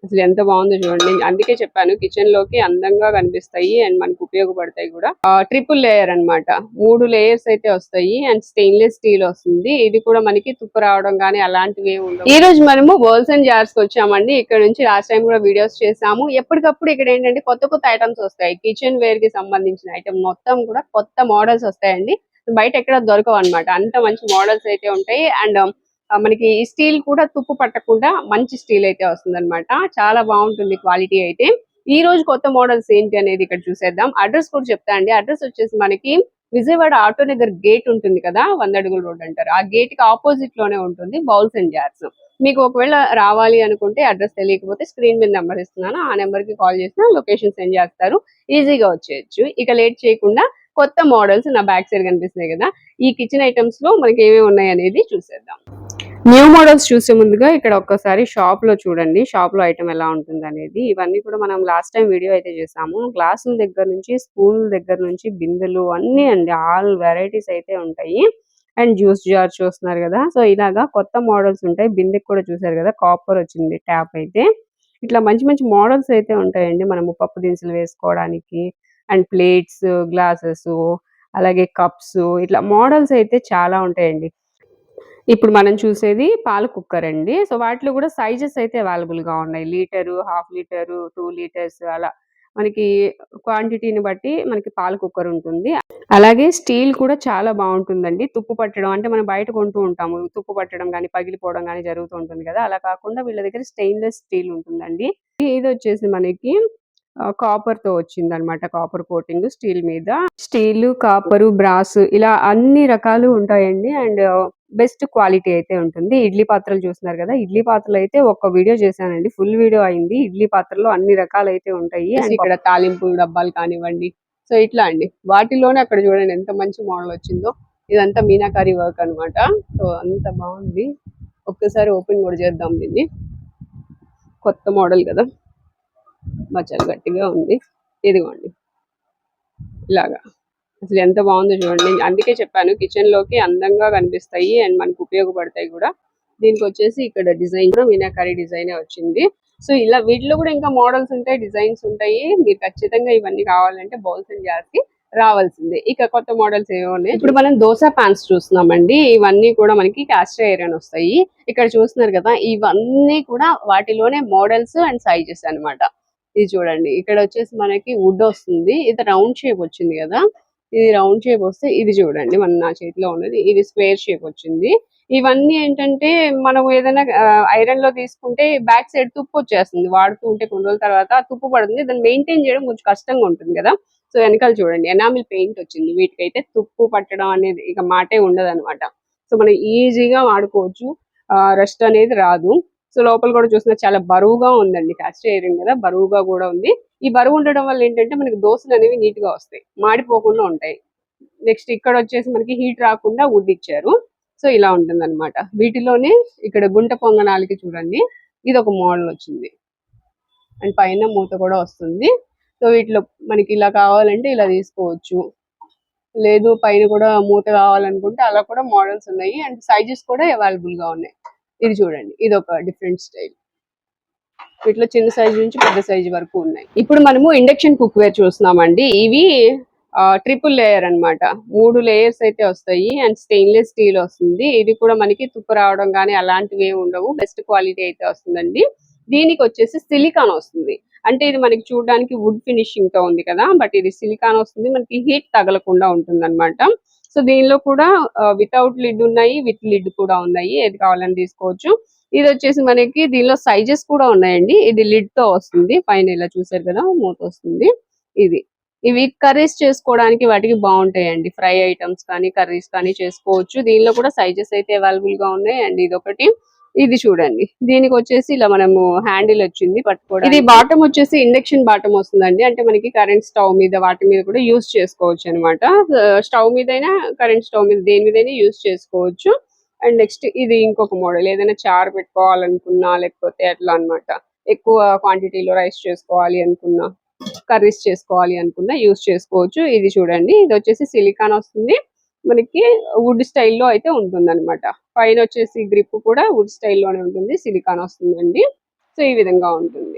అసలు ఎంత బాగుందో చూడండి. అందుకే చెప్పాను కిచెన్ లోకి అందంగా కనిపిస్తాయి అండ్ మనకు ఉపయోగపడతాయి కూడా. ట్రిపుల్ లేయర్ అన్నమాట. 3 లేయర్స్ అయితే వస్తాయి అండ్ స్టెయిన్లెస్ స్టీల్ వస్తుంది. ఇది కూడా మనకి తుప్పు రావడం కానీ అలాంటివి ఏమి ఉండవు. ఈ రోజు మనము బౌల్స్ అండ్ జార్స్ కి వచ్చామండి. ఇక్కడ నుంచి లాస్ట్ టైం కూడా వీడియోస్ చేసాము. ఎప్పటికప్పుడు ఇక్కడ ఏంటంటే కొత్త కొత్త ఐటమ్స్ వస్తాయి. కిచెన్ వేర్ కి సంబంధించిన ఐటమ్ మొత్తం కూడా కొత్త మోడల్స్ వస్తాయండి. బయట ఎక్కడ దొరకవు అనమాట. అంత మంచి మోడల్స్ అయితే ఉంటాయి అండ్ మనకి ఈ స్టీల్ కూడా తుప్పు పట్టకుండా మంచి స్టీల్ అయితే వస్తుంది అనమాట. చాలా బాగుంటుంది క్వాలిటీ అయితే. ఈ రోజు కొత్త మోడల్స్ ఏంటి అనేది ఇక్కడ చూసేద్దాం. అడ్రస్ కూడా చెప్తా అండి. అడ్రస్ వచ్చేసి మనకి విజయవాడ ఆటో నగర్ గేట్ ఉంటుంది కదా, 100 అడుగుల రోడ్ అంటారు. ఆ గేట్ కి ఆపోజిట్ లోనే ఉంటుంది బౌల్స్ అండ్ జార్స్. మీకు ఒకవేళ రావాలి అనుకుంటే అడ్రస్ తెలియకపోతే స్క్రీన్ మీద నెంబర్ ఇస్తున్నాను. ఆ నెంబర్ కి కాల్ చేసినా లొకేషన్ సెండ్ చేస్తారు. ఈజీగా వచ్చేయచ్చు. ఇక లేట్ చేయకుండా కొత్త మోడల్స్ నా బ్యాక్ సైడ్ కనిపిస్తున్నాయి కదా, ఈ కిచెన్ ఐటమ్స్ లో మనకి ఏమేమి ఉన్నాయి అనేది చూసేద్దాం. న్యూ మోడల్స్ చూసే ముందుగా ఇక్కడ ఒక్కసారి షాప్ లో చూడండి. షాప్ లో ఐటమ్ ఎలా ఉంటుంది అనేది. ఇవన్నీ కూడా మనం లాస్ట్ టైం వీడియో అయితే చేసాము. గ్లాసుల దగ్గర నుంచి స్పూన్ దగ్గర నుంచి బిందెలు అన్ని అండి, ఆల్ వెరైటీస్ అయితే ఉంటాయి. అండ్ జ్యూస్ జార్ చూస్తున్నారు కదా, సో ఇలాగా కొత్త మోడల్స్ ఉంటాయి. బిందెకి కూడా చూసారు కదా, కాపర్ వచ్చింది ట్యాప్ అయితే. ఇట్లా మంచి మంచి మోడల్స్ అయితే ఉంటాయండి. మనము పప్పు దినుసులు వేసుకోవడానికి అండ్ ప్లేట్స్, గ్లాసెస్, అలాగే కప్స్, ఇట్లా మోడల్స్ అయితే చాలా ఉంటాయండి. ఇప్పుడు మనం చూసేది పాల కుక్కర్ అండి. సో వాటిలో కూడా సైజెస్ అయితే అవైలబుల్ గా ఉన్నాయి. లీటరు, హాఫ్ లీటరు, 2 లీటర్స్ అలా మనకి క్వాంటిటీని బట్టి మనకి పాల కుక్కర్ ఉంటుంది. అలాగే స్టీల్ కూడా చాలా బాగుంటుందండి. తుప్పు పట్టడం అంటే మనం బయట కొంటూ ఉంటాము, తుప్పు పట్టడం కానీ పగిలిపోవడం కానీ జరుగుతూ ఉంటుంది కదా, అలా కాకుండా వీళ్ళ దగ్గర స్టెయిన్లెస్ స్టీల్ ఉంటుందండి. ఇది వచ్చేసి మనకి కాపర్ తో వచ్చిందనమాట. కాపర్ కోటింగ్ స్టీల్ మీద. స్టీల్, కాపరు, బ్రాస్ ఇలా అన్ని రకాలు ఉంటాయండి. అండ్ బెస్ట్ క్వాలిటీ అయితే ఉంటుంది. ఇడ్లీ పాత్రలు చూస్తున్నారు కదా, ఇడ్లీ పాత్రలు అయితే ఒక వీడియో చేశానండి, ఫుల్ వీడియో అయింది. ఇడ్లీ పాత్రలో అన్ని రకాలు అయితే ఉంటాయి. ఇక్కడ తాలింపు డబ్బాలు కానివ్వండి, సో ఇట్లా అండి. వాటిలోనే అక్కడ చూడండి ఎంత మంచి మోడల్ వచ్చిందో. ఇదంతా మీనాకారి వర్క్ అనమాట. సో అంత బాగుంది. ఒక్కసారి ఓపెన్ కూడా చేద్దాం దీన్ని. కొత్త మోడల్ కదా, చాలా గట్టిగా ఉంది. ఇదిగోండి ఇలాగా. అసలు ఎంత బాగుందో చూడండి. అందుకే చెప్పాను కిచెన్ లోకి అందంగా కనిపిస్తాయి అండ్ మనకు ఉపయోగపడతాయి కూడా. దీనికి వచ్చేసి ఇక్కడ డిజైన్ కూడా మీనాకారి డిజైన్ వచ్చింది. సో ఇలా వీటిలో కూడా ఇంకా మోడల్స్ ఉంటాయి, డిజైన్స్ ఉంటాయి. మీరు ఖచ్చితంగా ఇవన్నీ కావాలంటే బౌల్స్ అండ్ జార్స్ కి రావాల్సిందే. ఇక కొత్త మోడల్స్ ఏమో ఉన్నాయి. ఇప్పుడు మనం దోశ పాన్స్ చూస్తున్నామండి. ఇవన్నీ కూడా మనకి కాస్ట్ ఐరన్ వస్తాయి. ఇక్కడ చూస్తున్నారు కదా, ఇవన్నీ కూడా వాటిలోనే మోడల్స్ అండ్ సైజెస్ అన్నమాట. ఇది చూడండి, ఇక్కడ వచ్చేసి మనకి వుడ్ వస్తుంది. ఇది రౌండ్ షేప్ వచ్చింది కదా, ఇది రౌండ్ షేప్ వస్తే ఇది చూడండి నా చేతిలో ఉన్నది, ఇది స్క్వేర్ షేప్ వచ్చింది. ఇవన్నీ ఏంటంటే మనం ఏదైనా ఐరన్ లో తీసుకుంటే బ్యాక్ సైడ్ తుప్పు వచ్చేస్తుంది. వాడుతూ ఉంటే కొన్ని రోజుల తర్వాత తుప్పు పడుతుంది. దాన్ని మెయింటైన్ చేయడం కొంచెం కష్టంగా ఉంటుంది కదా. సో వెనకాల చూడండి ఎనామిల్ పెయింట్ వచ్చింది. వీటికైతే తుప్పు పట్టడం అనేది ఇక మాటే ఉండదు అనమాట. సో మనం ఈజీగా వాడుకోవచ్చు. రెస్ట్ అనేది రాదు. సో లోపల కూడా చూసినా చాలా బరువుగా ఉందండి. కాస్ట్ ఐరన్ కదా, బరువుగా కూడా ఉంది. ఈ బరువు ఉండడం వల్ల ఏంటంటే మనకి దోశలు అనేవి నీట్ గా వస్తాయి, మాడిపోకుండా ఉంటాయి. నెక్స్ట్ ఇక్కడ వచ్చేసి మనకి హీట్ రాకుండా వుడ్ ఇచ్చారు. సో ఇలా ఉంటుంది అనమాట. వీటిలోనే ఇక్కడ గుంట పొంగనాలకి చూడండి, ఇది ఒక మోడల్ వచ్చింది అండ్ పైన మూత కూడా వస్తుంది. సో వీటిలో మనకి ఇలా కావాలంటే ఇలా తీసుకోవచ్చు, లేదు పైన కూడా మూత కావాలనుకుంటే అలా కూడా మోడల్స్ ఉన్నాయి అండ్ సైజెస్ కూడా అవైలబుల్ గా ఉన్నాయి. ఇది చూడండి, ఇది ఒక డిఫరెంట్ స్టైల్. వీటిలో చిన్న సైజు నుంచి పెద్ద సైజు వరకు ఉన్నాయి. ఇప్పుడు మనము ఇండక్షన్ కుక్ వేర్ చూస్తున్నామండి. ఇవి ట్రిపుల్ లేయర్ అన్నమాట. 3 లేయర్స్ అయితే వస్తాయి అండ్ స్టెయిన్లెస్ స్టీల్ వస్తుంది. ఇది కూడా మనకి తుప్పు రావడం కానీ అలాంటివి ఏమి ఉండవు. బెస్ట్ క్వాలిటీ అయితే వస్తుందండి. దీనికి వచ్చేసి సిలికాన్ వస్తుంది. అంటే ఇది మనకి చూడడానికి వుడ్ ఫినిషింగ్ తో ఉంది కదా, బట్ ఇది సిలికాన్ వస్తుంది. మనకి హీట్ తగలకుండా ఉంటుంది అనమాట. సో దీనిలో కూడా వితౌట్ లిడ్ ఉన్నాయి, విత్ లిడ్ కూడా ఉన్నాయి. ఏది కావాలని తీసుకోవచ్చు. ఇది వచ్చేసి మనకి దీనిలో సైజెస్ కూడా ఉన్నాయండి. ఇది లిడ్ తో వస్తుంది. పైన ఇలా చూసారు కదా, మూత వస్తుంది. ఇవి కర్రీస్ చేసుకోవడానికి వాటికి బాగుంటాయండి. ఫ్రై ఐటమ్స్ కానీ కర్రీస్ కానీ చేసుకోవచ్చు. దీనిలో కూడా సైజెస్ అయితే అవైలబుల్ గా ఉన్నాయి. అండ్ ఇది ఒకటి, ఇది చూడండి. దీనికి వచ్చేసి ఇలా మనము హ్యాండిల్ వచ్చింది పట్టుకోవడం. ఇది బాటమ్ వచ్చేసి ఇండక్షన్ బాటమ్ వస్తుందండి. అంటే మనకి కరెంట్ స్టవ్ మీద వాటి మీద కూడా యూస్ చేసుకోవచ్చు అనమాట. స్టవ్ మీద అయినా కరెంట్ స్టవ్ మీద దేని మీద యూస్ చేసుకోవచ్చు. అండ్ నెక్స్ట్ ఇది ఇంకొక మోడల్. ఏదైనా చారు పెట్టుకోవాలనుకున్నా లేకపోతే అట్లా అనమాట, ఎక్కువ క్వాంటిటీలో రైస్ చేసుకోవాలి అనుకున్నా, కర్రీస్ చేసుకోవాలి అనుకున్నా యూస్ చేసుకోవచ్చు. ఇది చూడండి, ఇది వచ్చేసి సిలికాన్ వస్తుంది. మనకి వుడ్ స్టైల్లో అయితే ఉంటుంది అనమాట. పైన వచ్చేసి గ్రిప్ కూడా వుడ్ స్టైల్లోనే ఉంటుంది, సిలికాన్ వస్తుందండి. సో ఈ విధంగా ఉంటుంది.